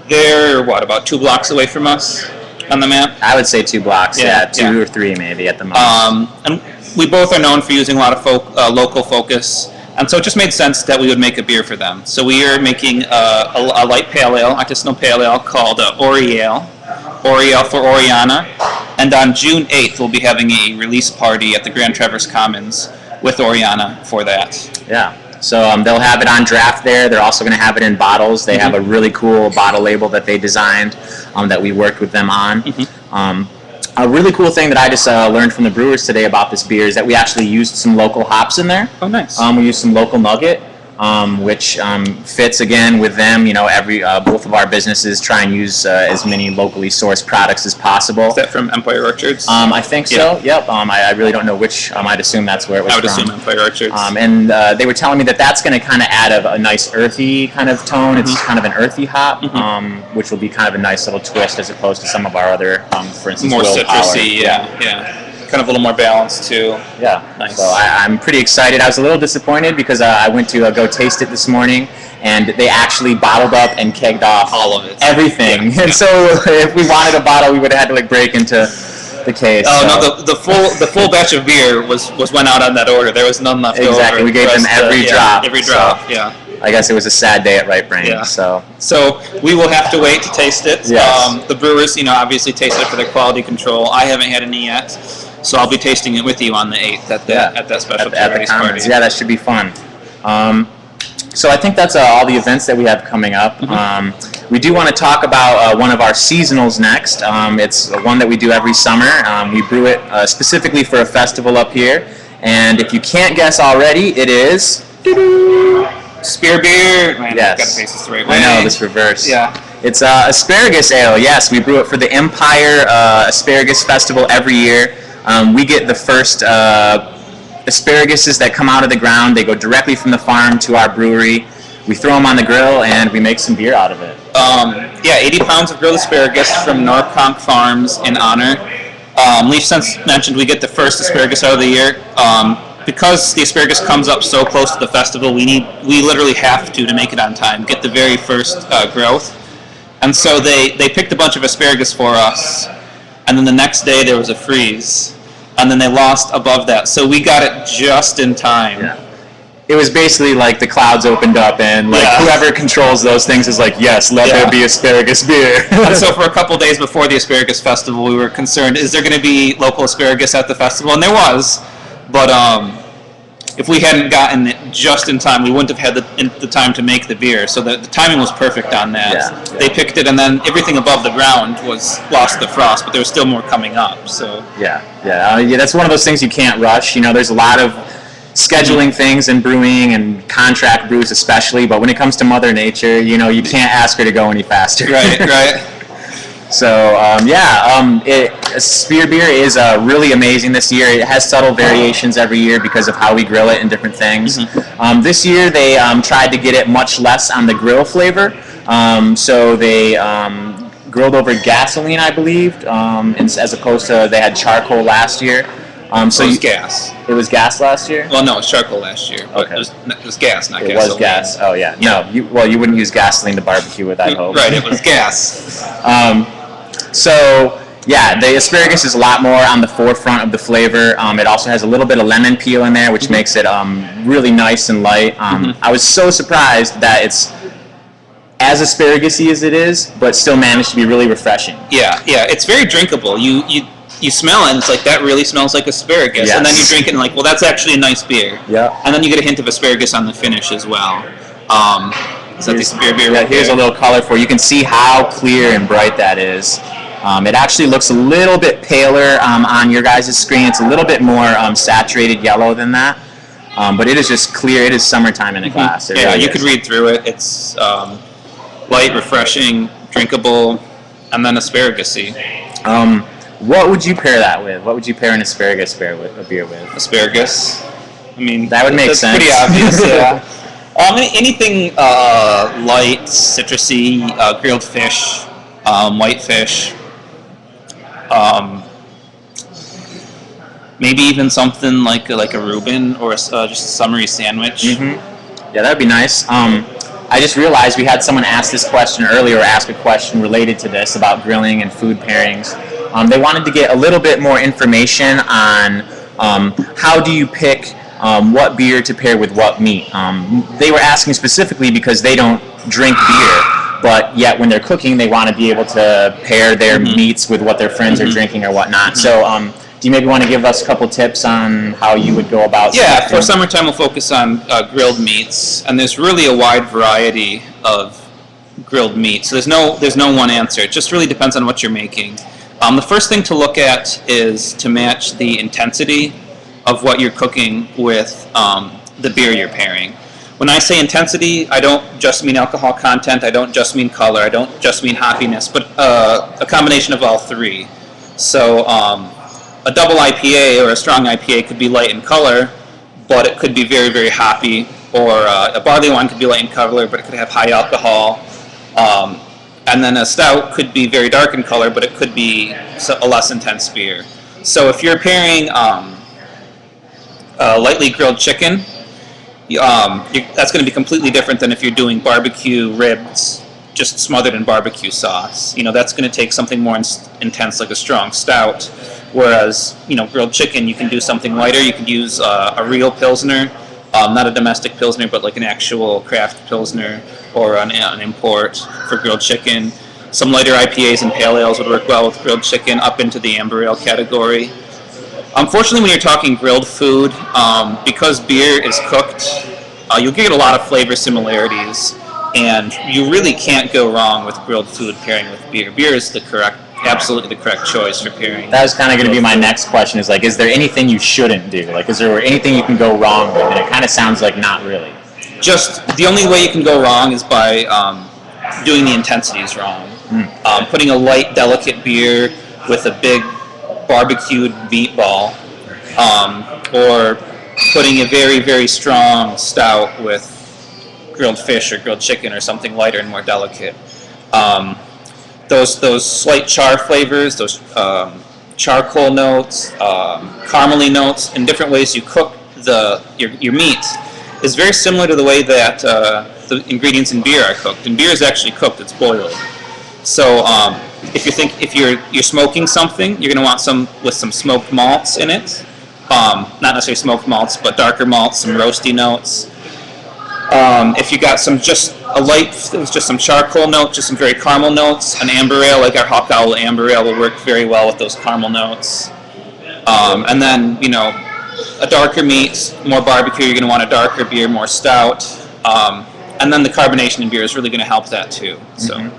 They're, what, about 2 blocks away from us on the map? I would say 2 blocks, two or 3 maybe at the most. And we both are known for using a lot of local focus, and so it just made sense that we would make a beer for them. So we are making a light pale ale, artisanal pale ale called Oriale for Oriana, and on June 8th we'll be having a release party at the Grand Traverse Commons with Oriana for that. Yeah. So they'll have it on draft there. They're also going to have it in bottles. They have a really cool bottle label that they designed that we worked with them on. A really cool thing that I just learned from the brewers today about this beer is that we actually used some local hops in there. Oh, nice. We used some local nugget, which fits again with them. You know, both of our businesses try and use as many locally sourced products as possible. Is that from Empire Orchards? I think so. Yep. I really don't know which. I'd assume that's where it was from. I would assume Empire Orchards. And they were telling me that that's going to kind of add a nice earthy kind of tone. It's kind of an earthy hop, which will be kind of a nice little twist as opposed to some of our other, for instance, more Willpower. citrusy. Yeah. Kind of a little more balanced too. Yeah, nice. So I'm pretty excited. I was a little disappointed because I went to go taste it this morning, and they actually bottled up and kegged off all of it, everything. And so if we wanted a bottle, we would have had to break into the case. Oh no, the full batch of beer was went out on that order. There was none left over. Exactly, we gave them every drop. Every drop. So I guess it was a sad day at Right Brain. Yeah. So we will have to wait to taste it. Yes. The brewers, obviously taste it for their quality control. I haven't had any yet, so I'll be tasting it with you on the 8th at that specialty release party. Yeah, that should be fun. So I think that's all the events that we have coming up. We do want to talk about one of our seasonals next. It's one that we do every summer. We brew it specifically for a festival up here. And if you can't guess already, it is... Spear beer. Man, yes. I've got to face this the right way. I know, this reverse. Yeah. It's asparagus ale. Yes, we brew it for the Empire Asparagus Festival every year. We get the first asparaguses that come out of the ground. They go directly from the farm to our brewery. We throw them on the grill and we make some beer out of it. 80 pounds of grilled asparagus from Norconk Farms in honor. Leaf Sense mentioned we get the first asparagus out of the year. Because the asparagus comes up so close to the festival, we literally have to make it on time, get the very first growth. And so they picked a bunch of asparagus for us, and then the next day there was a freeze, and then they lost above that. So we got it just in time. Yeah. It was basically like the clouds opened up, and whoever controls those things is like, yes, let there be asparagus beer. And so for a couple days before the asparagus festival, we were concerned, is there going to be local asparagus at the festival? And there was. But if we hadn't gotten it just in time, we wouldn't have had the time to make the beer. So the timing was perfect on that. Yeah. They picked it, and then everything above the ground lost the frost, but there was still more coming up. So yeah, that's one of those things you can't rush. There's a lot of scheduling things in brewing and contract brews especially, but when it comes to Mother Nature, you can't ask her to go any faster. Right. So, Spear beer is really amazing this year. It has subtle variations every year because of how we grill it and different things. This year they tried to get it much less on the grill flavor. So they grilled over gasoline, I believe, as opposed to they had charcoal last year. So it was gas. It was gas last year? Well, no, it was charcoal last year. But okay. It was gas, not gasoline. It was gas. Oh, yeah. No, you wouldn't use gasoline to barbecue with, I hope. Right, it was gas. So, the asparagus is a lot more on the forefront of the flavor. It also has a little bit of lemon peel in there, which makes it really nice and light. I was so surprised that it's as asparagus-y as it is, but still managed to be really refreshing. Yeah, it's very drinkable. You smell it, and it's like, that really smells like asparagus. Yes. And then you drink it, and well, that's actually a nice beer. Yeah. And then you get a hint of asparagus on the finish as well. Is that the Spear beer? Yeah, here's a little color for you. You can see how clear and bright that is. It actually looks a little bit paler on your guys' screen. It's a little bit more saturated yellow than that. But it is just clear. It is summertime in a glass. Yeah, really you could read through it. It's light, refreshing, drinkable, and then asparagus-y. What would you pair that with? What would you pair an asparagus beer with? Asparagus. I mean, that would make sense. Pretty obvious. Yeah. Anything light, citrusy, grilled fish, white fish. Maybe even something like a Reuben or just a summery sandwich. Yeah, that would be nice. I just realized we had someone ask this question earlier, or ask a question related to this about grilling and food pairings. They wanted to get a little bit more information on how do you pick what beer to pair with what meat. They were asking specifically because they don't drink beer, but yet when they're cooking, they want to be able to pair their meats with what their friends are drinking or whatnot. So do you maybe want to give us a couple tips on how you would go about Yeah, for summertime we'll focus on grilled meats, and there's really a wide variety of grilled meat. So there's no one answer. It just really depends on what you're making. The first thing to look at is to match the intensity of what you're cooking with the beer you're pairing. When I say intensity, I don't just mean alcohol content, I don't just mean color, I don't just mean hoppiness, but a combination of all three. So a double IPA or a strong IPA could be light in color, but it could be very, very hoppy, or a barley wine could be light in color, but it could have high alcohol. And then a stout could be very dark in color, but it could be a less intense beer. So if you're pairing lightly grilled chicken, that's going to be completely different than if you're doing barbecue ribs just smothered in barbecue sauce. That's going to take something more intense, like a strong stout. Whereas, grilled chicken, you can do something lighter. You could use a real Pilsner, not a domestic Pilsner, but like an actual craft Pilsner or an import for grilled chicken. Some lighter IPAs and pale ales would work well with grilled chicken, up into the amber ale category. Unfortunately, when you're talking grilled food, because beer is cooked, you'll get a lot of flavor similarities, and you really can't go wrong with grilled food pairing with beer. Beer is absolutely the correct choice for pairing. That was kind of going to be my next question, is is there anything you shouldn't do? Is there anything you can go wrong with? And it kind of sounds like not really. Just the only way you can go wrong is by doing the intensities wrong. Putting a light, delicate beer with a big barbecued meatball, or putting a very, very strong stout with grilled fish or grilled chicken or something lighter and more delicate. Those slight char flavors, those charcoal notes, caramely notes, and different ways you cook your meat is very similar to the way that the ingredients in beer are cooked. And beer is actually cooked; it's boiled. So if you're smoking something, you're going to want some with some smoked malts in it. Not necessarily smoked malts, but darker malts, some roasty notes. If you got just some charcoal notes, just some very caramel notes, an amber ale like our Hawk Owl amber ale will work very well with those caramel notes. And then a darker meat, more barbecue, you're going to want a darker beer, more stout. And then the carbonation in beer is really going to help that too. So.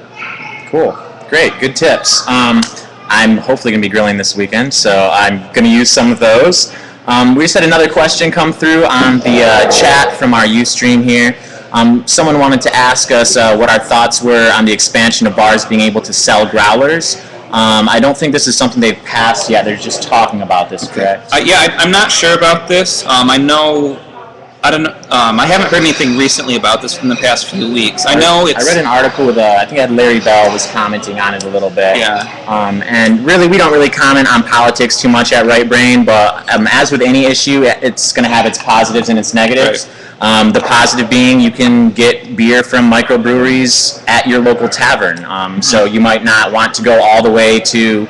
Cool. Great. Good tips. I'm hopefully going to be grilling this weekend, so I'm going to use some of those. We just had another question come through on the chat from our Ustream here. Someone wanted to ask us what our thoughts were on the expansion of bars being able to sell growlers. I don't think this is something they've passed yet. They're just talking about this, correct? I'm not sure about this. I haven't heard anything recently about this in the past few weeks. I read an article with, I think it had Larry Bell was commenting on it a little bit. Yeah. And really, we don't really comment on politics too much at Right Brain, but as with any issue, it's going to have its positives and its negatives. Right. The positive being you can get beer from microbreweries at your local tavern. So you might not want to go all the way to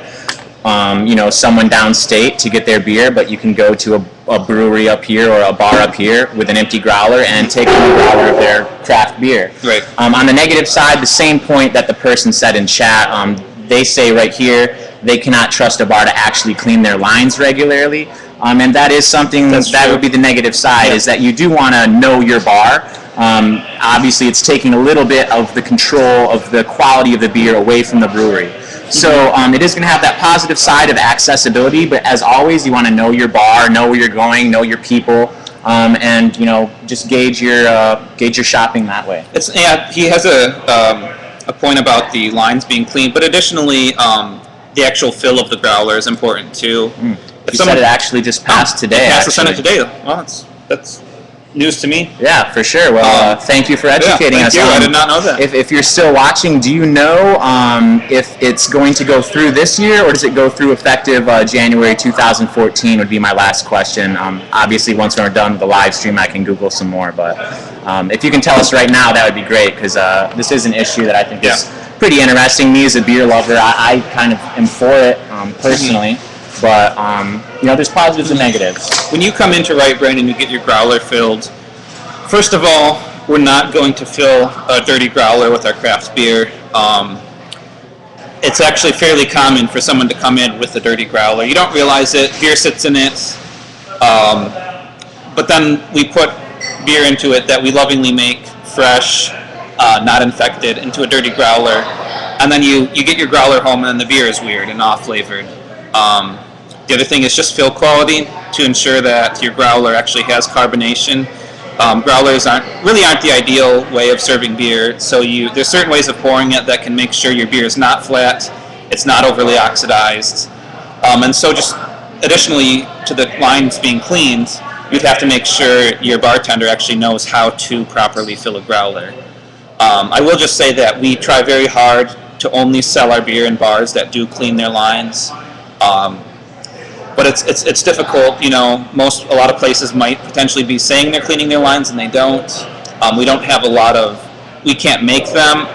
someone downstate to get their beer, but you can go to a brewery up here or a bar up here with an empty growler and take a growler of their craft beer. Right. On the negative side, the same point that the person said in chat, they say right here they cannot trust a bar to actually clean their lines regularly. And that is something that would be the negative side, is that you do want to know your bar. Obviously, it's taking a little bit of the control of the quality of the beer away from the brewery. So it is going to have that positive side of accessibility, but as always, you want to know your bar, know where you're going, know your people, and just gauge your shopping that way. He has a point about the lines being clean, but additionally, the actual fill of the growler is important too. You said it actually just passed today. It passed the Senate today. Well, news to me. Yeah, for sure. Well, thank you for educating us. Thank you. I did not know that. If you're still watching, do you know if it's going to go through this year, or does it go through effective January 2014 would be my last question. Obviously, once we're done with the live stream, I can Google some more. But if you can tell us right now, that would be great, because this is an issue that I think is pretty interesting. Me as a beer lover, I kind of am for it personally. But, there's positives and negatives. When you come into Right Brain and you get your growler filled, first of all, we're not going to fill a dirty growler with our craft beer. It's actually fairly common for someone to come in with a dirty growler. You don't realize it, beer sits in it, but then we put beer into it that we lovingly make fresh, not infected, into a dirty growler, and then you get your growler home and then the beer is weird and off-flavored. The other thing is just fill quality to ensure that your growler actually has carbonation. Growlers aren't the ideal way of serving beer, so there's certain ways of pouring it that can make sure your beer is not flat, it's not overly oxidized, and so just additionally to the lines being cleaned, you'd have to make sure your bartender actually knows how to properly fill a growler. I will just say that we try very hard to only sell our beer in bars that do clean their lines. But it's difficult, a lot of places might potentially be saying they're cleaning their lines and they don't. We can't make them.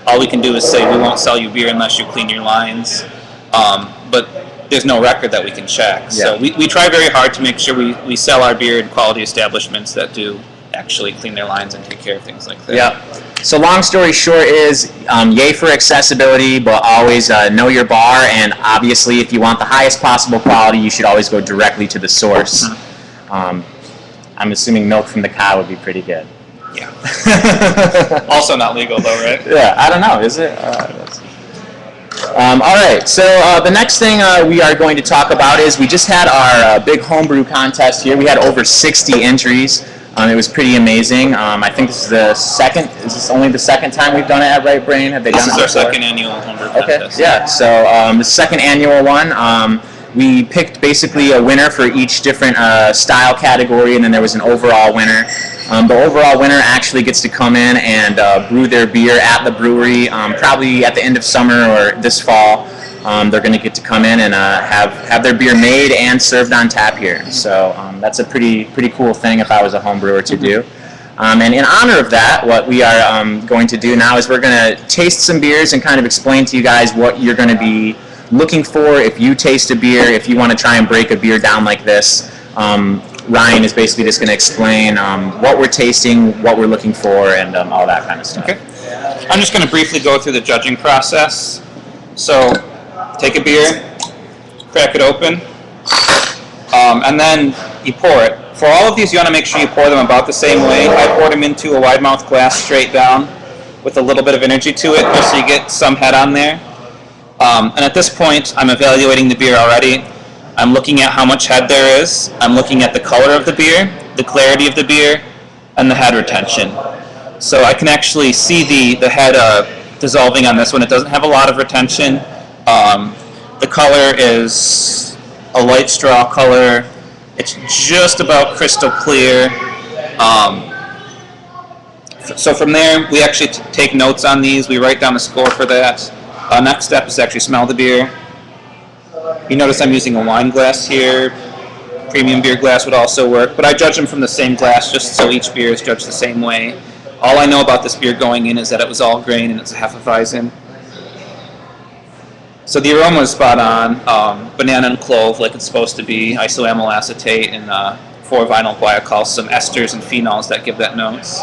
All we can do is say we won't sell you beer unless you clean your lines. But there's no record that we can check. Yeah. So we try very hard to make sure we sell our beer in quality establishments that do actually clean their lines and take care of things like that. Yeah. So long story short is, yay for accessibility, but always know your bar, and obviously if you want the highest possible quality, you should always go directly to the source. Mm-hmm. I'm assuming milk from the cow would be pretty good. Yeah. Also not legal though, right? Yeah, I don't know, is it? All right, so the next thing we are going to talk about is we just had our big homebrew contest here. We had over 60 entries. It was pretty amazing. I think this is is this only the second time we've done it at Right Brain? Have they done it before? This is our second annual homebrew contest. Okay, yeah, so the second annual one, we picked basically a winner for each different style category, and then there was an overall winner. The overall winner actually gets to come in and brew their beer at the brewery, probably at the end of summer or this fall. They're going to get to come in and have their beer made and served on tap here. So that's a pretty cool thing if I was a home brewer to do. And in honor of that, what we are going to do now is we're going to taste some beers and kind of explain to you guys what you're going to be looking for if you taste a beer, if you want to try and break a beer down like this. Ryan is basically just going to explain what we're tasting, what we're looking for, and all that kind of stuff. Okay. I'm just going to briefly go through the judging process. So take a beer, crack it open, and then you pour it. For all of these, you want to make sure you pour them about the same way. I poured them into a wide mouth glass straight down with a little bit of energy to it, just so you get some head on there. And at this point, I'm evaluating the beer already. I'm looking at how much head there is. I'm looking at the color of the beer, the clarity of the beer, and the head retention. So I can actually see the head dissolving on this one. It doesn't have a lot of retention. The color is a light straw color. It's just about crystal clear. So from there, we actually take notes on these. We write down a score for that. Next step is to actually smell the beer. You notice I'm using a wine glass here. Premium beer glass would also work, but I judge them from the same glass just so each beer is judged the same way. All I know about this beer going in is that it was all grain and it's a Hefeweizen. So the aroma is spot on. Banana and clove like it's supposed to be. Isoamyl acetate and 4-vinyl glycol, some esters and phenols that give that notes.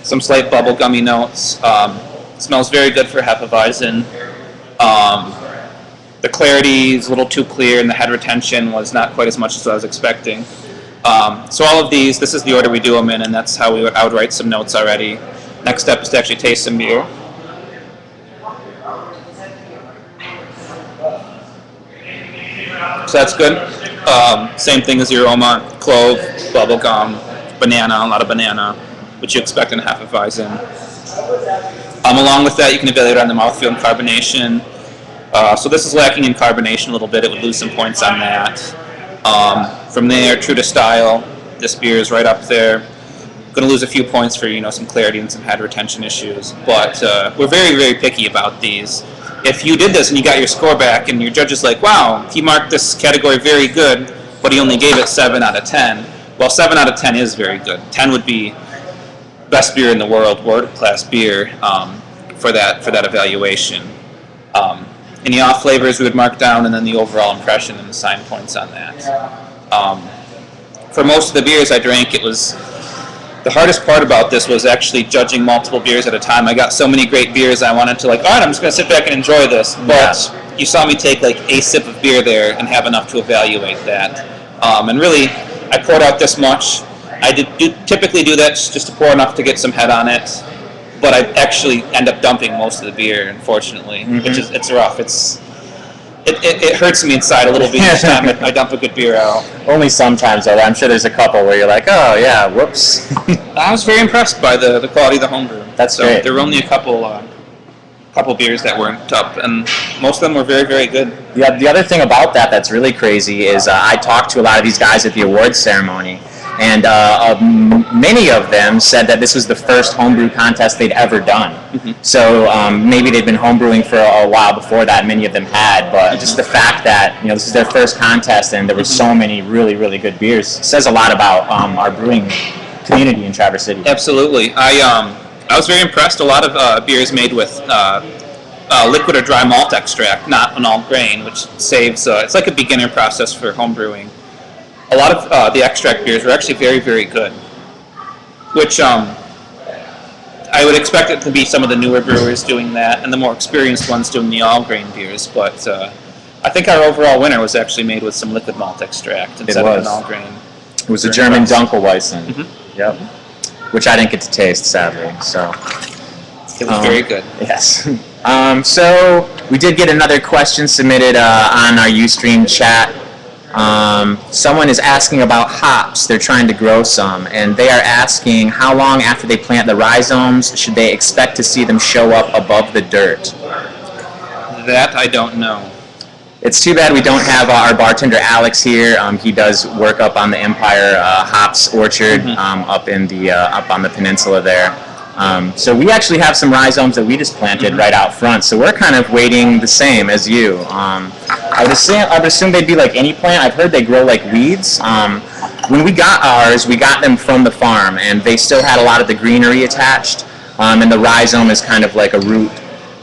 Some slight bubblegummy notes. Smells very good for Hefeweizen. The clarity is a little too clear, and the head retention was not quite as much as I was expecting. So all of these, this is the order we do them in, and that's how I would write some notes already. Next step is to actually taste some beer. So that's good. Same thing as the aroma: clove, bubblegum, banana, a lot of banana, which you expect in a Hefeweizen. Along with that, you can evaluate on the mouthfeel and carbonation. So this is lacking in carbonation a little bit. It would lose some points on that. From there, true to style, this beer is right up there. Going to lose a few points for some clarity and some head retention issues, but we're very, very picky about these. If you did this and you got your score back and your judge is like, wow, he marked this category very good, but he only gave it 7 out of 10. Well, 7 out of 10 is very good. 10 would be best beer in the world, world-class beer for that evaluation. Any off flavors we would mark down, and then the overall impression and assign points on that. For most of the beers I drank, it was the hardest part about this was actually judging multiple beers at a time. I got so many great beers I wanted to all right, I'm just going to sit back and enjoy this. But you saw me take like a sip of beer there and have enough to evaluate that. And really, I poured out this much. I typically do that just to pour enough to get some head on it. But I actually end up dumping most of the beer, unfortunately, which is it's rough. It hurts me inside a little bit each time I dump a good beer out. Only sometimes, though. I'm sure there's a couple where you're like, oh, yeah, whoops. I was very impressed by the quality of the homebrew. That's great. There were only a couple beers that weren't up, and most of them were very, very good. Yeah, the other thing about that's really crazy is I talked to a lot of these guys at the awards ceremony, and many of them said that this was the first homebrew contest they'd ever done. So maybe they'd been homebrewing for a while before that, many of them had, but just the fact that this is their first contest and there were so many really, really good beers says a lot about our brewing community in Traverse City. Absolutely. I was very impressed. A lot of beers made with liquid or dry malt extract, not an all grain, which saves, it's like a beginner process for homebrewing. A lot of the extract beers were actually very, very good, which I would expect it to be some of the newer brewers doing that and the more experienced ones doing the all-grain beers, but I think our overall winner was actually made with some liquid malt extract instead of an all-grain. It was a German Dunkelweizen, yep, which I didn't get to taste, sadly, so. It was very good. Yes. So we did get another question submitted on our Ustream chat. Someone is asking about hops. They're trying to grow some, and they are asking how long after they plant the rhizomes should they expect to see them show up above the dirt? That I don't know. It's too bad we don't have our bartender Alex here. He does work up on the Empire Hops Orchard up in the up on the peninsula there. So we actually have some rhizomes that we just planted right out front. So we're kind of waiting the same as you. I would assume they'd be like any plant. I've heard they grow like weeds. When we got ours, we got them from the farm, and they still had a lot of the greenery attached. And the rhizome is kind of like a root.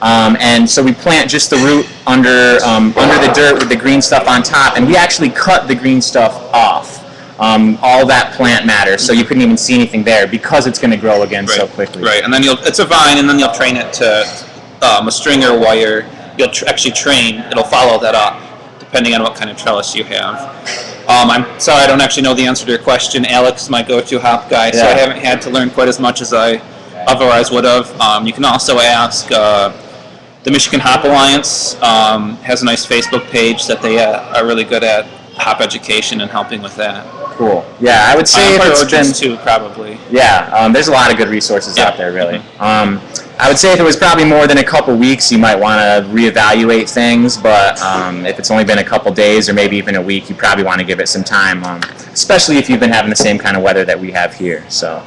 And so we plant just the root under the dirt with the green stuff on top, and we actually cut the green stuff off. All that plant matter, so you couldn't even see anything there because it's going to grow again so quickly. Right, and then it's a vine, and then you'll train it to a stringer wire. You'll actually train. It'll follow that up, depending on what kind of trellis you have. I'm sorry, I don't actually know the answer to your question. Alex is my go-to hop guy, so I haven't had to learn quite as much as I otherwise would have. You can also ask. The Michigan Hop Alliance has a nice Facebook page that they are really good at hop education and helping with that. Cool. Yeah, I would say if it's been too, probably. Yeah, there's a lot of good resources out there, really. I would say if it was probably more than a couple weeks, you might want to reevaluate things. But if it's only been a couple days or maybe even a week, you probably want to give it some time, especially if you've been having the same kind of weather that we have here. So.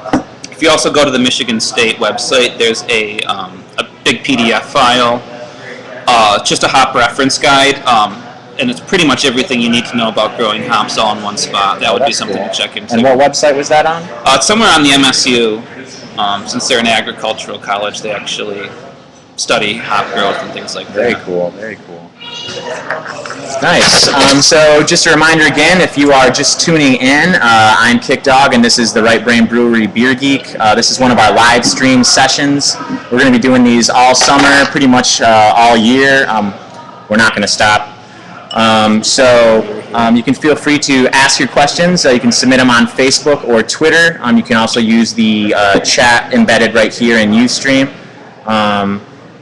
If you also go to the Michigan State website, there's a big PDF file, just a hop reference guide. And it's pretty much everything you need to know about growing hops all in one spot. That would be something to check into. And what website was that on? It's somewhere on the MSU. Since they're an agricultural college, they actually study hop growth and things like that. Very cool, very cool. Nice. So just a reminder again, if you are just tuning in, I'm Kick Dog, and this is the Right Brain Brewery Beer Geek. This is one of our live stream sessions. We're going to be doing these all summer, pretty much all year. We're not going to stop. You can feel free to ask your questions. You can submit them on Facebook or Twitter. You can also use the chat embedded right here in Ustream.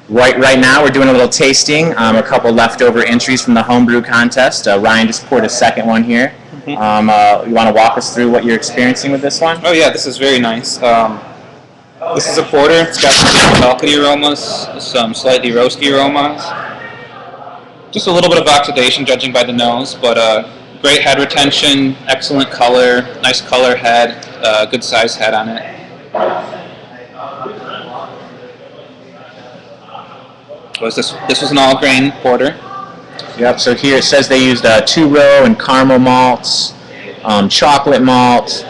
Right now we're doing a little tasting, a couple leftover entries from the homebrew contest. Ryan just poured a second one here. You want to walk us through what you're experiencing with this one? Oh yeah, this is very nice. This is a porter. It's got some balcony aromas, some slightly roasty aromas. Just a little bit of oxidation, judging by the nose, but Great head retention, excellent color, nice color head, good size head on it. This was an all grain porter. Yep. So here it says they used 2-row and caramel malts, chocolate malt.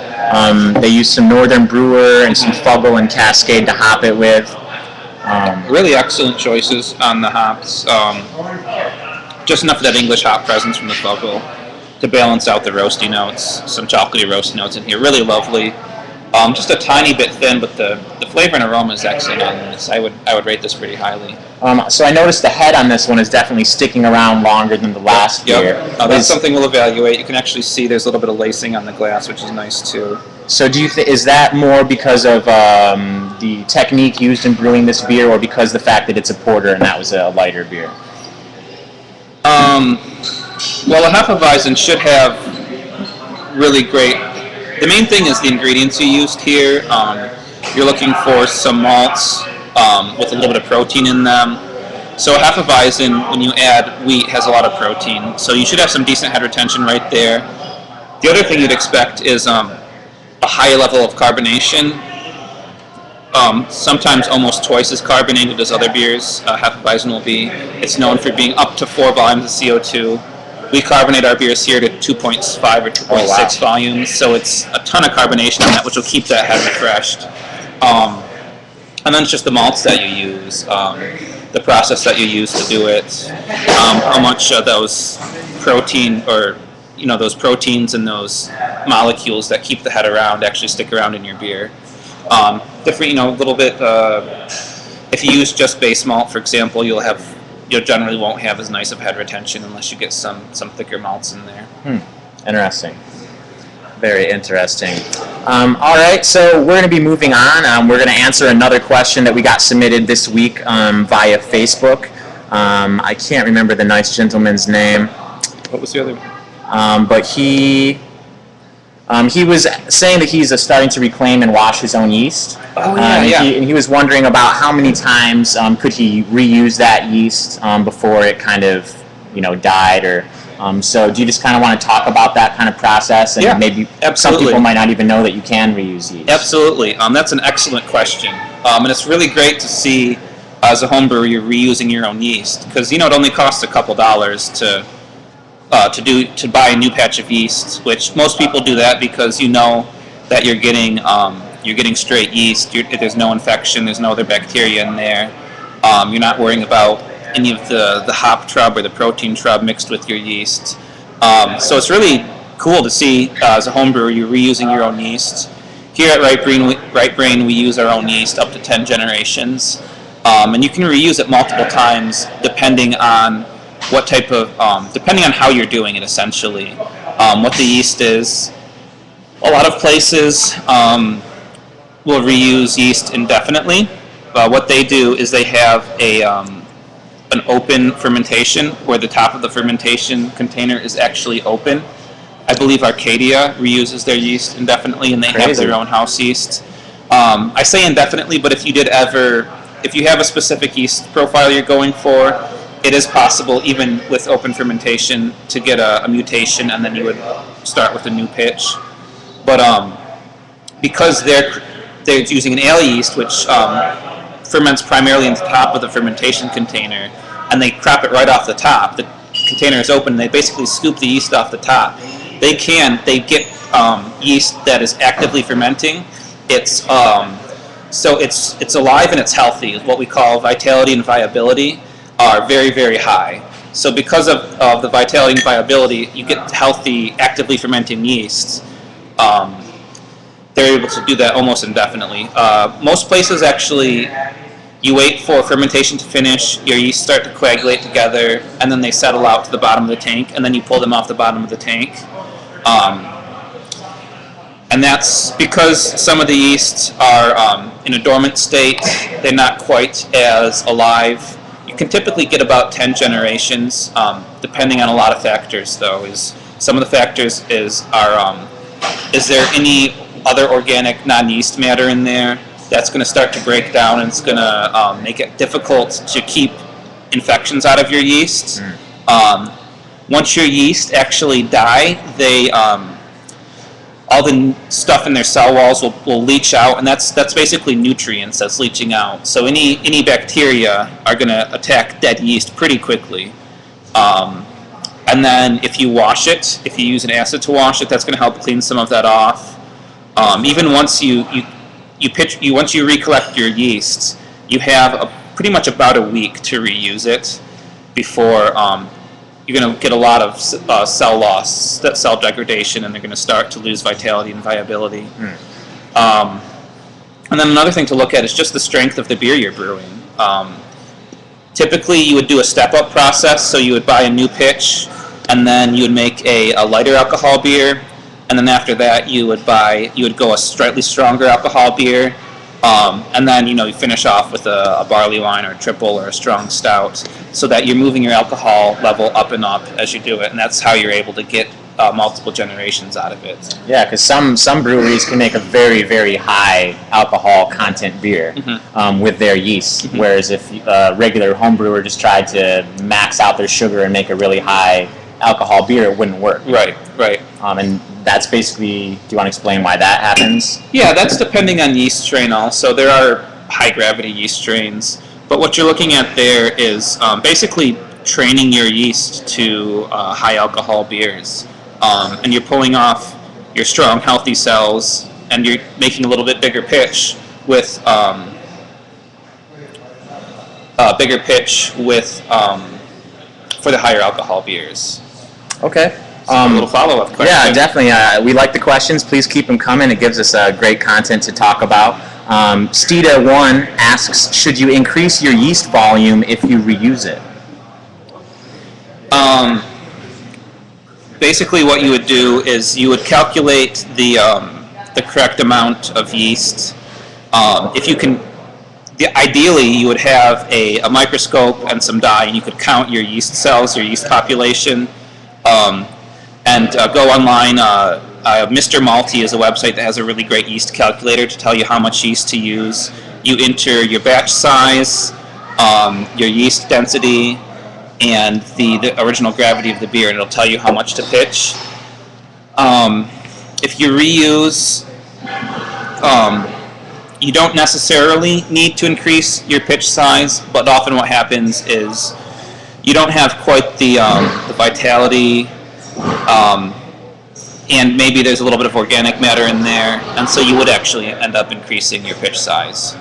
They used some Northern Brewer and some Fuggle and Cascade to hop it with. Really excellent choices on the hops. Just enough of that English hop presence from the Fuggle to balance out the roasty notes. Some chocolatey roast notes in here. Really lovely. Just a tiny bit thin, but the flavor and aroma is excellent on this. I would rate this pretty highly. So I noticed the head on this one is definitely sticking around longer than the last beer. That's something we'll evaluate. You can actually see there's a little bit of lacing on the glass, which is nice too. So do you is that more because of the technique used in brewing this beer, or because the fact that it's a porter and that was a lighter beer? Well, a Hefeweizen should have really great. The main thing is the ingredients you used here. You're looking for some malts with a little bit of protein in them. So a Hefeweizen, when you add wheat, has a lot of protein. So you should have some decent head retention right there. The other thing you'd expect is a high level of carbonation. Sometimes almost twice as carbonated as other beers. Hefeweizen will be. It's known for being up to 4 volumes of CO2. We carbonate our beers here to 2.5 or 2.6 volumes, so it's a ton of carbonation on that, which will keep that head refreshed. And then it's just the malts that you use, the process that you use to do it, how much of those protein or those proteins and those molecules that keep the head around actually stick around in your beer. Different, a little bit. If you use just base malt, for example, you generally won't have as nice of head retention unless you get some thicker malts in there. Interesting. Very interesting. All right, so we're going to be moving on. We're going to answer another question that we got submitted this week via Facebook. I can't remember the nice gentleman's name. What was the other? But he was saying that he's starting to reclaim and wash his own yeast. Oh, yeah, And he was wondering about how many times could he reuse that yeast before it kind of, died. Or so do you just kind of want to talk about that kind of process? And maybe absolutely. Some people might not even know that you can reuse yeast. Absolutely. That's an excellent question. And it's really great to see as a home brewer you're reusing your own yeast, because it only costs a couple dollars to buy a new patch of yeast, which most people do that because that you're getting straight yeast. There's no infection, there's no other bacteria in there. You're not worrying about any of the hop trub or the protein trub mixed with your yeast. So it's really cool to see as a home brewer you're reusing your own yeast. Here at Right Brain we use our own yeast up to 10 generations, and you can reuse it multiple times depending on what type of, depending on how you're doing it, essentially, what the yeast is. A lot of places will reuse yeast indefinitely. What they do is they have an open fermentation where the top of the fermentation container is actually open. I believe Arcadia reuses their yeast indefinitely, and they have their own house yeast. I say indefinitely, but if you have a specific yeast profile you're going for, it is possible, even with open fermentation, to get a mutation, and then you would start with a new pitch. But because they're using an ale yeast, which ferments primarily in the top of the fermentation container, and they crop it right off the top. The container is open, and they basically scoop the yeast off the top. They get yeast that is actively fermenting. It's alive and it's healthy. What we call vitality and viability are very, very high. So because of the vitality and viability, you get healthy, actively fermenting yeast. They're able to do that almost indefinitely. Most places actually, you wait for fermentation to finish, your yeast start to coagulate together, and then they settle out to the bottom of the tank, and then you pull them off the bottom of the tank. And that's because some of the yeasts are in a dormant state. They're not quite as alive. You can typically get about 10 generations, depending on a lot of factors, though. Some of the factors is there any other organic non-yeast matter in there that's going to start to break down, and it's going to make it difficult to keep infections out of your yeast. once your yeast actually die, they all the stuff in their cell walls will leach out, and that's basically nutrients that's leaching out. So any bacteria are going to attack dead yeast pretty quickly. And then if you wash it, if you use an acid to wash it, that's going to help clean some of that off. Even once once you recollect your yeast, you have pretty much about a week to reuse it before you're going to get a lot of cell loss, cell degradation, and they're going to start to lose vitality and viability. And then another thing to look at is just the strength of the beer you're brewing. Typically, you would do a step-up process, so you would buy a new pitch, and then you would make a lighter alcohol beer, and then after that, you would go a slightly stronger alcohol beer, and then you finish off with a barley wine or a triple or a strong stout, so that you're moving your alcohol level up and up as you do it, and that's how you're able to get multiple generations out of it. Yeah, because some breweries can make a very, very high alcohol content beer with their yeast, whereas if a regular home brewer just tried to max out their sugar and make a really high alcohol beer, it wouldn't work. Right. And that's basically, do you want to explain why that happens? Yeah, that's depending on yeast strain also. There are high gravity yeast strains, but what you're looking at there is basically training your yeast to high alcohol beers. And you're pulling off your strong, healthy cells, and you're making a little bit bigger pitch with for the higher alcohol beers. Okay. A little follow-up question. Yeah, definitely. We like the questions. Please keep them coming. It gives us great content to talk about. Stita1 asks, should you increase your yeast volume if you reuse it? Basically, what you would do is you would calculate the correct amount of yeast. If you can, ideally, you would have a microscope and some dye, and you could count your yeast cells, your yeast population, and go online. Mr. Malty is a website that has a really great yeast calculator to tell you how much yeast to use. You enter your batch size, your yeast density, and the original gravity of the beer, and it'll tell you how much to pitch. If you reuse, you don't necessarily need to increase your pitch size, but often what happens is you don't have quite the vitality, and maybe there's a little bit of organic matter in there, and so you would actually end up increasing your pitch size.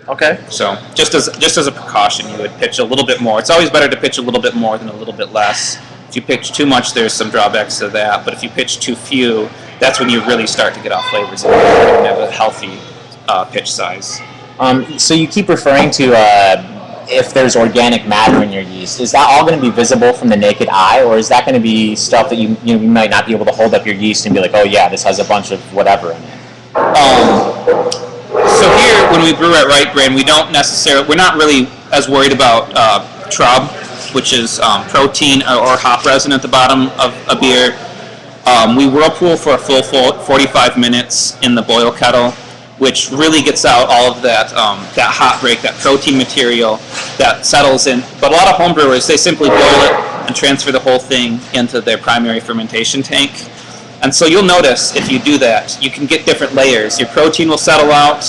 Okay. So just as a precaution, you would pitch a little bit more. It's always better to pitch a little bit more than a little bit less. If you pitch too much, there's some drawbacks to that, but if you pitch too few, that's when you really start to get off flavors and have a healthy pitch size. So you keep referring to if there's organic matter in your yeast. Is that all going to be visible from the naked eye, or is that going to be stuff that you might not be able to hold up your yeast and be like, oh yeah, this has a bunch of whatever in it? So here, when we brew at Right Brand, we're not really as worried about trub, which is protein or hop resin at the bottom of a beer. We whirlpool for a full 45 minutes in the boil kettle, which really gets out all of that hot break, that protein material that settles in. But a lot of home brewers, they simply boil it and transfer the whole thing into their primary fermentation tank. And so you'll notice if you do that, you can get different layers. Your protein will settle out.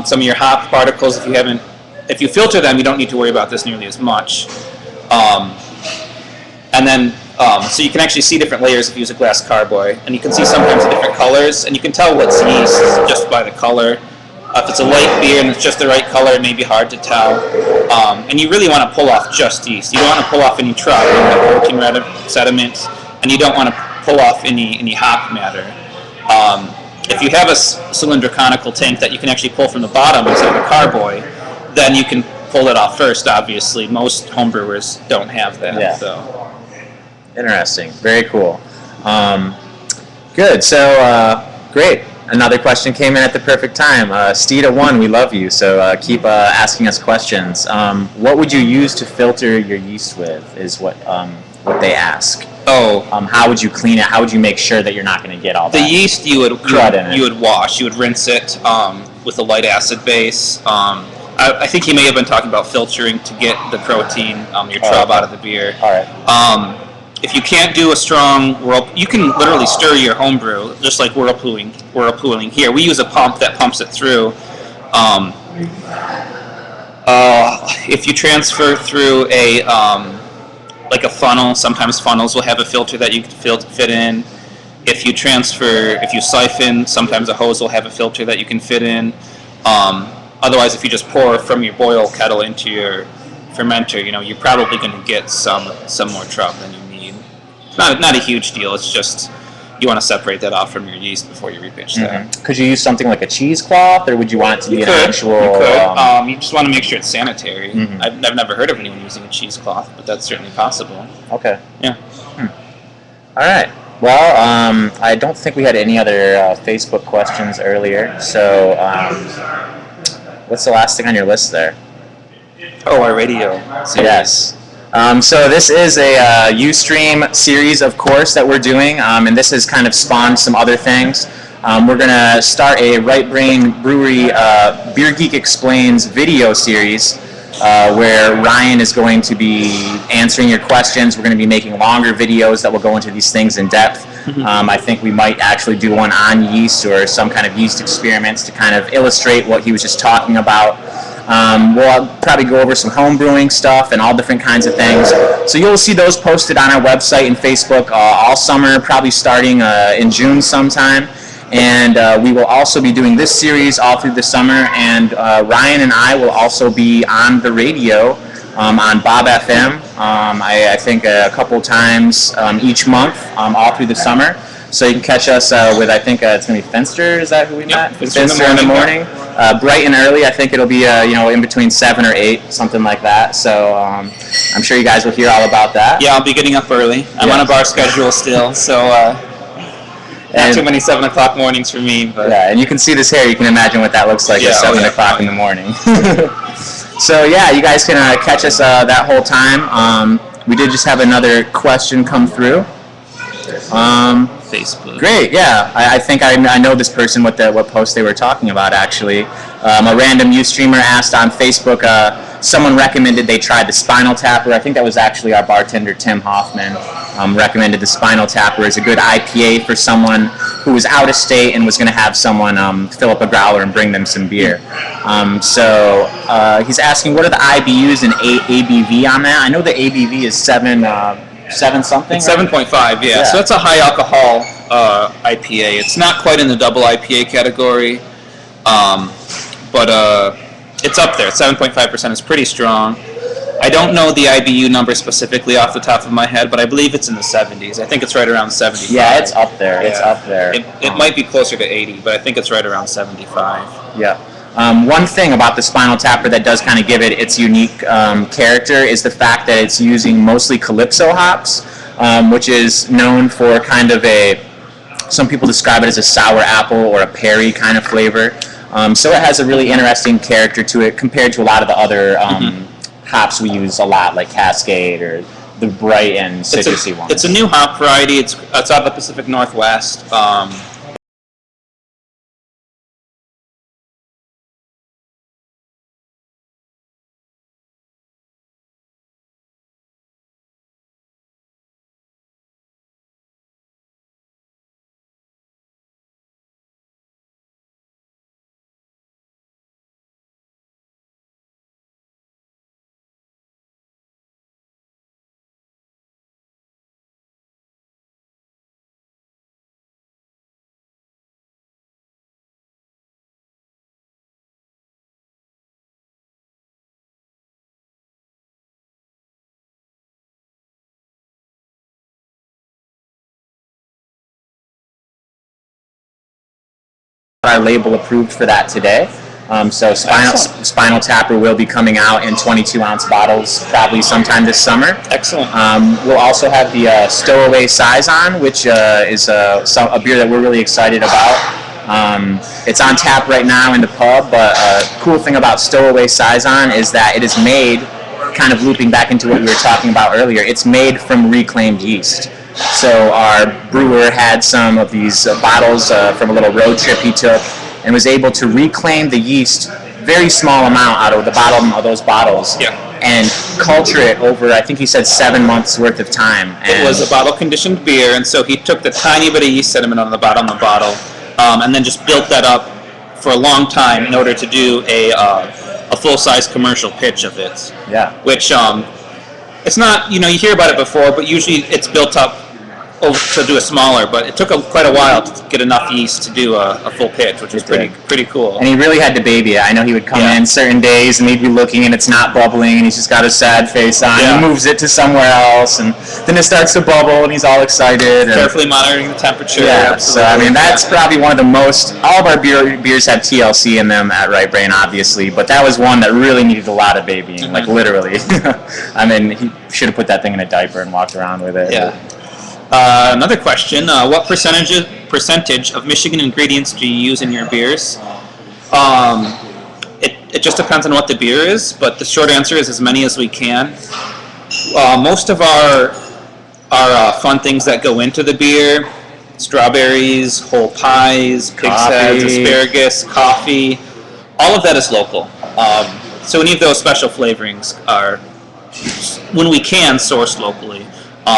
Some of your hop particles, if you filter them, you don't need to worry about this nearly as much. And then, so you can actually see different layers if you use a glass carboy, and you can see sometimes the different colors, and you can tell what's yeast just by the color. If it's a light beer and it's just the right color, it may be hard to tell. And you really want to pull off just yeast. You don't want to pull off any trub, protein sediment, and you don't want to pull off any hop matter. If you have a cylindrical tank that you can actually pull from the bottom instead of a carboy, then you can pull it off first, obviously. Most homebrewers don't have that. Yeah. So. Interesting. Very cool. Good. So, great. Another question came in at the perfect time. Stita1, we love you, so keep asking us questions. What would you use to filter your yeast with is what they ask. How would you clean it? How would you make sure that you're not going to get all that? The yeast you would wash. You would rinse it with a light acid base. I think he may have been talking about filtering to get the protein, your trub out of the beer. All right. if you can't do a strong you can literally stir your home brew just like whirlpooling here. We use a pump that pumps it through. If you transfer through a like a funnel, sometimes funnels will have a filter that you can fit in. If you siphon, sometimes a hose will have a filter that you can fit in. Otherwise, if you just pour from your boil kettle into your fermenter, you're probably going to get some more trub than you need. It's not a huge deal. It's just you want to separate that off from your yeast before you repitch that. Could you use something like a cheesecloth, or would you want it to be an actual? You could. You just want to make sure it's sanitary. I've never heard of anyone using a cheesecloth, but that's certainly possible. Okay. Yeah. All right. Well, I don't think we had any other Facebook questions earlier. So, what's the last thing on your list there? Oh, our radio series. Yes. So this is a Ustream series, of course, that we're doing, and this has kind of spawned some other things. We're going to start a Right Brain Brewery Beer Geek Explains video series where Ryan is going to be answering your questions. We're going to be making longer videos that will go into these things in depth. I think we might actually do one on yeast or some kind of yeast experiments to kind of illustrate what he was just talking about. We'll probably go over some home brewing stuff and all different kinds of things. So you'll see those posted on our website and Facebook all summer, probably starting in June sometime. And we will also be doing this series all through the summer. And Ryan and I will also be on the radio on Bob FM, I think a couple times each month all through the summer. So you can catch us with, I think it's going to be Fenster, is that who we met? Fenster in the morning. Bright and early, I think it'll be, in between 7 or 8, something like that. So I'm sure you guys will hear all about that. Yeah, I'll be getting up early. I'm on a bar schedule still, so not too many 7 o'clock mornings for me. But yeah, and you can see this hair. You can imagine what that looks like at 7 o'clock in the morning. So yeah, you guys can catch us that whole time. We did just have another question come through. Facebook. Great, yeah. I think I know this person, what post they were talking about, actually. A random Ustreamer asked on Facebook, someone recommended they try the Spinal Tapper. I think that was actually our bartender, Tim Hoffman, recommended the Spinal Tapper as a good IPA for someone who was out of state and was going to have someone fill up a growler and bring them some beer. So he's asking, what are the IBUs and ABV on that? I know the ABV is 7 something? It's 7.5, yeah. So that's a high alcohol IPA. It's not quite in the double IPA category, but it's up there. 7.5% is pretty strong. I don't know the IBU number specifically off the top of my head, but I believe it's in the 70s. I think it's right around 75. Yeah, it's up there. Yeah. It's up there. It might be closer to 80, but I think it's right around 75. Yeah. One thing about the Spinal Tapper that does kind of give it its unique character is the fact that it's using mostly Calypso hops, which is known for kind of some people describe it as a sour apple or a perry kind of flavor. So it has a really interesting character to it compared to a lot of the other hops we use a lot, like Cascade or the bright and citrusy ones. It's a new hop variety. It's out of the Pacific Northwest. Our label approved for that today. So Spinal Tapper will be coming out in 22-ounce bottles probably sometime this summer. Excellent. We'll also have the Stowaway Saison, which is a beer that we're really excited about. It's on tap right now in the pub, but cool thing about Stowaway Saison is that it is made, kind of looping back into what we were talking about earlier, it's made from reclaimed yeast. So our brewer had some of these bottles from a little road trip he took and was able to reclaim the yeast, very small amount out of the bottom of those bottles, and culture it over, I think he said 7 months worth of time. And it was a bottle-conditioned beer, and so he took the tiny bit of yeast sediment on the bottom of the bottle, and then just built that up for a long time in order to do a full-size commercial pitch of it. Yeah. Which it's not, you hear about it before, but usually it's built up to do a smaller, but it took quite a while to get enough yeast to do a full pitch, which was pretty cool. And he really had to baby it. I know he would come in certain days and he'd be looking and it's not bubbling and he's just got a sad face on. Yeah. He moves it to somewhere else and then it starts to bubble and he's all excited. Carefully monitoring the temperature. Yeah, absolutely. So that's probably one of the most, all of our beers have TLC in them at Right Brain, obviously, but that was one that really needed a lot of babying, like literally. He should have put that thing in a diaper and walked around with it. Yeah. Another question, what percentage of Michigan ingredients do you use in your beers? It just depends on what the beer is, but the short answer is as many as we can. Most of our fun things that go into the beer, strawberries, whole pies, pig's heads, asparagus, coffee, all of that is local. So any of those special flavorings are, when we can, sourced locally.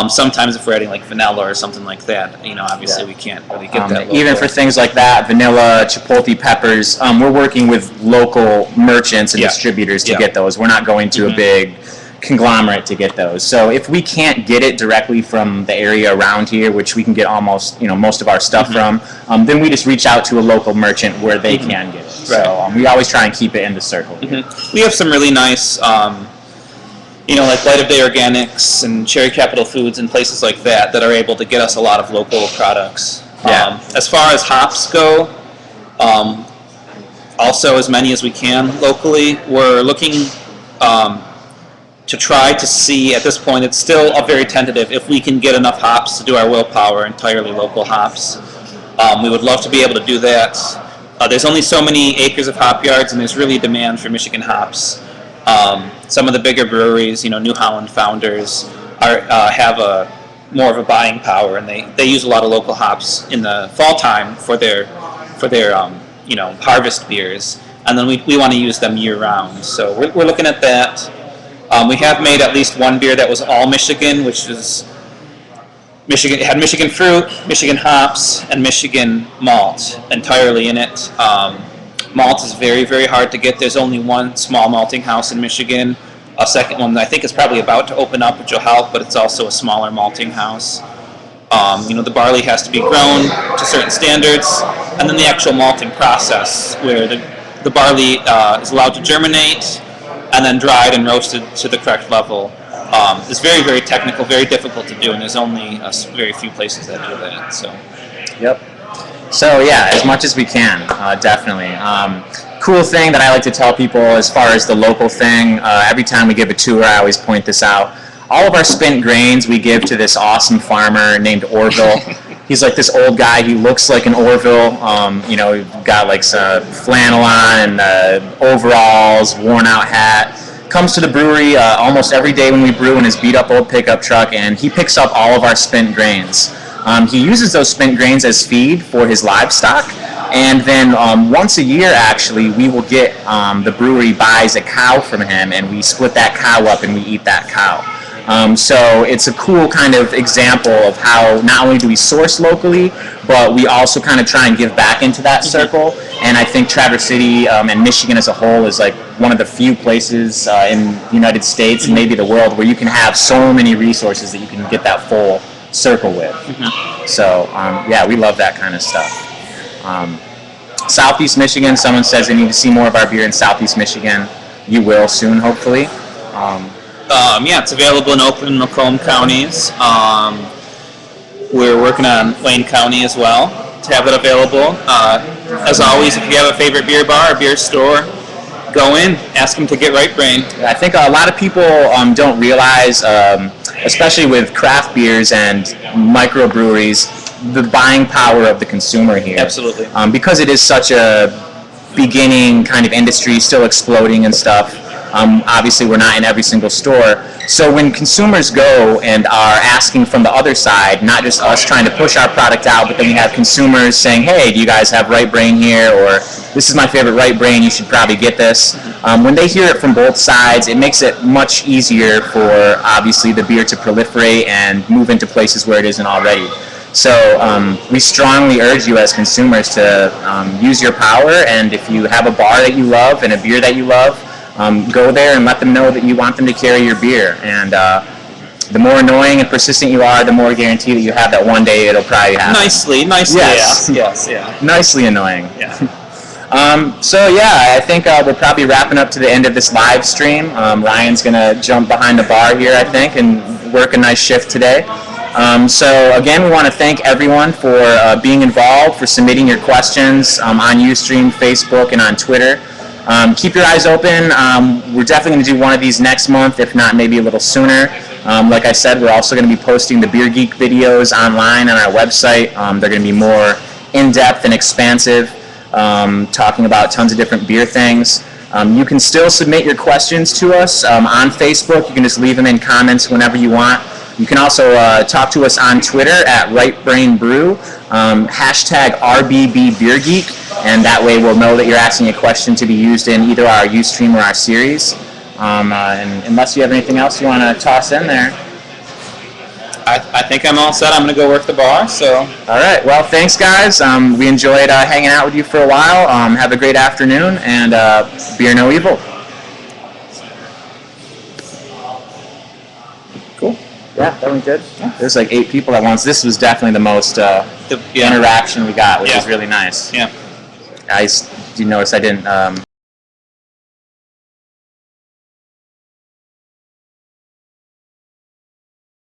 Sometimes if we're adding like vanilla or something like that, obviously we can't really get that local. Even for things like that, vanilla, chipotle peppers, we're working with local merchants and distributors to get those. We're not going to a big conglomerate to get those. So if we can't get it directly from the area around here, which we can get almost, most of our stuff from, then we just reach out to a local merchant where they can get it. Right. So we always try and keep it in the circle. We have some really nice like Light of Day Organics and Cherry Capital Foods and places like that are able to get us a lot of local products. Yeah. As far as hops go, also as many as we can locally. We're looking to try to see, at this point, it's still very tentative, if we can get enough hops to do our willpower, entirely local hops. We would love to be able to do that. There's only so many acres of hop yards, and there's really demand for Michigan hops. Some of the bigger breweries, New Holland Founders, have more of a buying power, and they use a lot of local hops in the fall time for their harvest beers, and then we want to use them year round. So we're looking at that. We have made at least one beer that was all Michigan, which is Michigan. It had Michigan fruit, Michigan hops, and Michigan malt entirely in it. Malt is very, very hard to get. There's only one small malting house in Michigan. A second one I think is probably about to open up, which will help, but it's also a smaller malting house. The barley has to be grown to certain standards, and then the actual malting process, where the barley is allowed to germinate, and then dried and roasted to the correct level, is very, very technical, very difficult to do, and there's only very few places that do that. So. Yep. So yeah, as much as we can, definitely. Cool thing that I like to tell people as far as the local thing, every time we give a tour, I always point this out. All of our spent grains we give to this awesome farmer named Orville. He's like this old guy. He looks like an Orville. Got like some flannel on and overalls, worn out hat. Comes to the brewery almost every day when we brew in his beat up old pickup truck, and he picks up all of our spent grains. He uses those spent grains as feed for his livestock, and then once a year, actually, we will get, the brewery buys a cow from him, and we split that cow up and we eat that cow. So it's a cool kind of example of how not only do we source locally, but we also kind of try and give back into that circle. And I think Traverse City and Michigan as a whole is like one of the few places in the United States and maybe the world where you can have so many resources that you can get that full circle with. So we love that kind of stuff. Southeast Michigan, someone says they need to see more of our beer in Southeast Michigan. You will soon, hopefully. It's available in Oakland and Macomb counties. We're working on Wayne County as well to have it available. As always, if you have a favorite beer bar or beer store, go in, ask them to get Right Brain. I think a lot of people don't realize, especially with craft beers and microbreweries, the buying power of the consumer here. Absolutely. Because it is such a beginning kind of industry, still exploding and stuff. Obviously, we're not in every single store, So when consumers go and are asking from the other side, not just us trying to push our product out, but then we have consumers saying, hey, do you guys have Right Brain here? Or this is my favorite Right Brain, you should probably get this. When they hear it from both sides, it makes it much easier for, obviously, the beer to proliferate and move into places where it isn't already. So we strongly urge you as consumers to use your power, and if you have a bar that you love and a beer that you love, go there and let them know that you want them to carry your beer. And the more annoying and persistent you are, the more guarantee that you have that one day it'll probably happen. Nicely, yes. yes, yeah. Nicely annoying. Yeah. So yeah, I think we're probably wrapping up to the end of this live stream. Ryan's gonna jump behind the bar here, I think, and work a nice shift today. So again, we want to thank everyone for being involved, for submitting your questions on Ustream, Facebook, and on Twitter. Keep your eyes open. We're definitely going to do one of these next month, if not maybe a little sooner. Like I said, we're also going to be posting the Beer Geek videos online on our website. They're going to be more in-depth and expansive, talking about tons of different beer things. You can still submit your questions to us on Facebook. You can just leave them in comments whenever you want. You can also talk to us on Twitter at RightBrainBrew, hashtag RBBBeerGeek, and that way we'll know that you're asking a question to be used in either our Ustream or our series. And unless you have anything else you want to toss in there. I think I'm all set. I'm going to go work the bar. So. All right. Well, thanks, guys. We enjoyed hanging out with you for a while. Have a great afternoon, and beer no evil. Cool. Yeah, that went good. Yeah. There's like 8 people at once. This was definitely the most interaction we got, which is really nice. Yeah. You notice I didn't